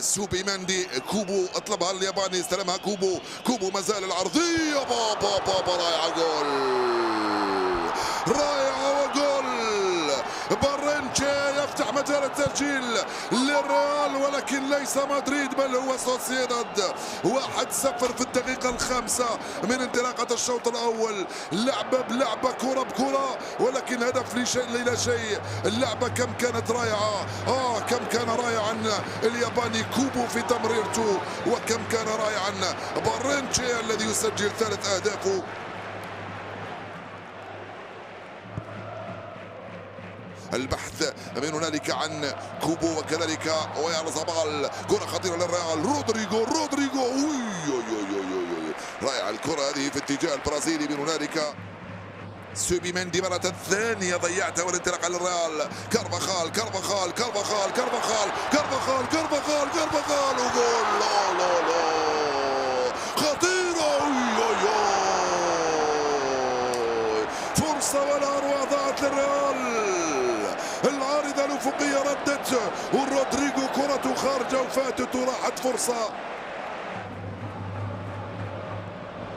سوبيماندي. كوبو اطلبها الياباني، استلمها كوبو. كوبو مازال العرضيه، بابا بابا رائعه، جول رائعه وجول. بارنتشي يفتح مجال التسجيل للريال، ولكن ليس مدريد بل هو سوسيداد. 1-0 في الدقيقة الخامسة من انطلاقة الشوط الأول. لعبة بلعبة، كرة بكرة، ولكن هدف لا شيء. اللعبة كم كانت رائعة، كم كان رائعا الياباني كوبو في تمريرته، وكم كان رائعا بارنتشي الذي يسجل 3 أهدافه. البحث من هنالك عن كوبو وكذلك ويارزابال. كرة خطيرة للريال. رودريجو رائعة الكرة هذه في اتجاه البرازيلي. من هنالك سوبيماندي مرة ثانية ضيعتها، والانطلاق على الريال. كارفاخال وجول. لا خطيرة، فرصة ولا أروع ضاعت للريال. العارضة الأفقية ردت، ورودريجو كرته خارجة وفاتت وراحت فرصة.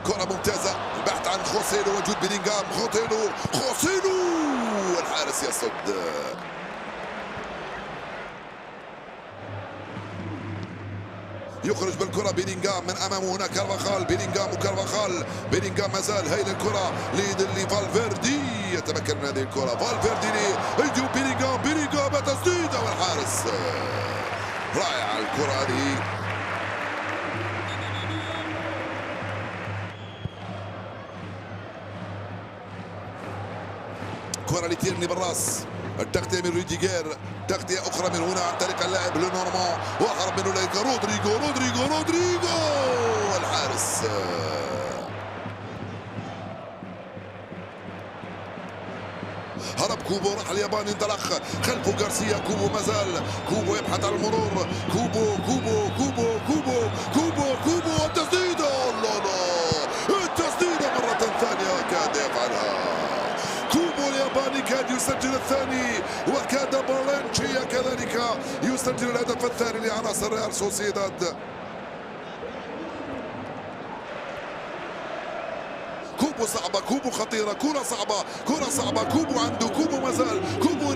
كرة ممتازة، البحث عن خوسيلو، وجود بيلينغهام. خوسيلو الحارس يصد. يخرج بالكرة بيلينغهام، من أمامه هنا كارفاخال. بيلينغهام مازال هايل الكرة لفالفيردي، يتمكن من هذه الكرة. فالفيردي يجي بيلينغهام تسديدة، والحارس. رائعة الكرة هذه. كرة لتيرني بالراس، التغطية من روديجير، تغطية أخرى من هنا عن طريق اللاعب لونورمون، وهرب منه إليك رودريجو الحارس. هرب كوبو، راح الياباني، انطلق خلفه غارسيا. كوبو مازال، كوبو يبحث عن المرور. كوبو التسديدة، التسديدة مرة ثانية كاد يفعلها كوبو الياباني، كاد يسجل الثاني، وكاد بارنتشي كذلك يسجل الهدف الثاني لعناصر ريال سوسيداد. كوبو صعبة، كوبو خطيرة، كرة صعبة، كوبو عنده، كوبو مازال، كوبو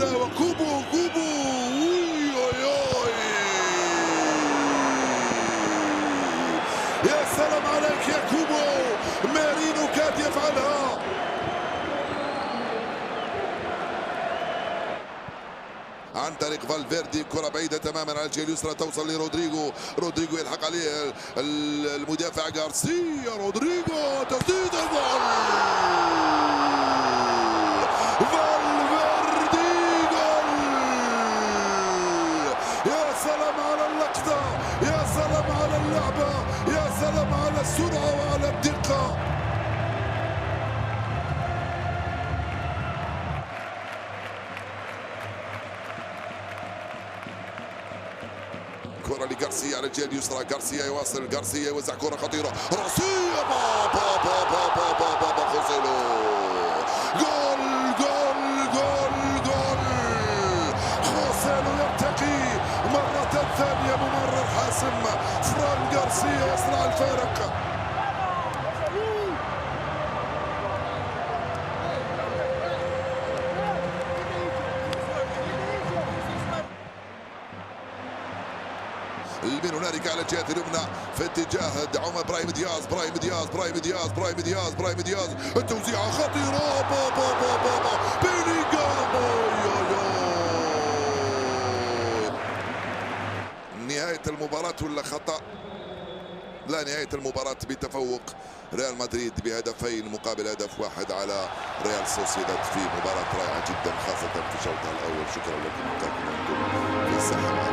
يا سلام عليك يا كوبو. مارينو كاد يفعلها. عن طريق فالفيردي، كرة بعيدة تماما على الجهة اليسرى، توصل لرودريجو. يلحق عليه المدافع غارسيا. رودريجو تسديدة، جول. فالفيردي جول. يا سلام على اللقطة، يا سلام على اللعبة، يا سلام على السرعة وعلى الدقة. كرة لغارسيا على الجهة اليسرى. غارسيا يواصل، يوزع كرة خطيرة، راسية، بابا خوسيلو. جول. خوسيلو يرتقي مرة ثانية، ممرر حاسم. فران غارسيا يصنع الفارق. من هنالك على الجهة اليمنى في اتجاه دعوم برايم دياز. التوزيعة خطيرة، بابا بيلينغهام. نهاية المباراة ولا خطأ؟ لا، نهاية المباراة بتفوق ريال مدريد بهدفين مقابل هدف واحد على ريال سوسيداد في مباراة رائعة جدا، خاصة في شوطها الأول. شكرا لكم، نلقاكم في الساحة مع